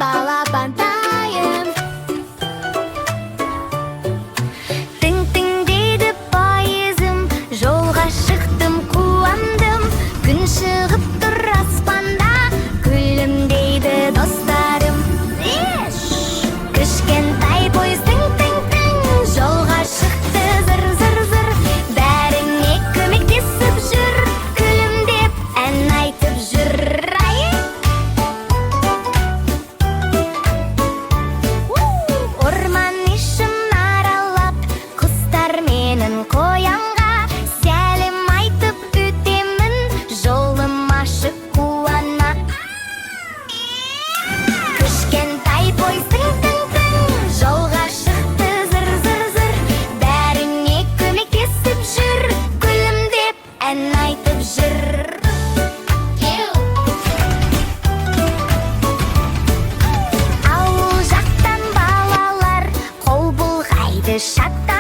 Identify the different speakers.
Speaker 1: балапандайым. Тың-тың дейді пайызым, жолға шықтым, қуандым. Күн шығып тұр аспанда, күлімдейді достарым. Кішкентай пойыз тың-тың-тың, жолға шықты зыр-зыр-зыр. Бәріңе көмектесіп жүр, күлімдеп ән айтып жүр. Орман ішін аралап, құстар менің қоянға сәлем айтып өтемін, жолым ашық қуана. Кішкентай пойыз тың-тың-тың, жолға шықты зыр-зыр-зыр. Бәріңе көмектесіп жүр, күлімдеп ән айтып жүр. Ауыл жақтан балалар қол бұлғайды, шаттанып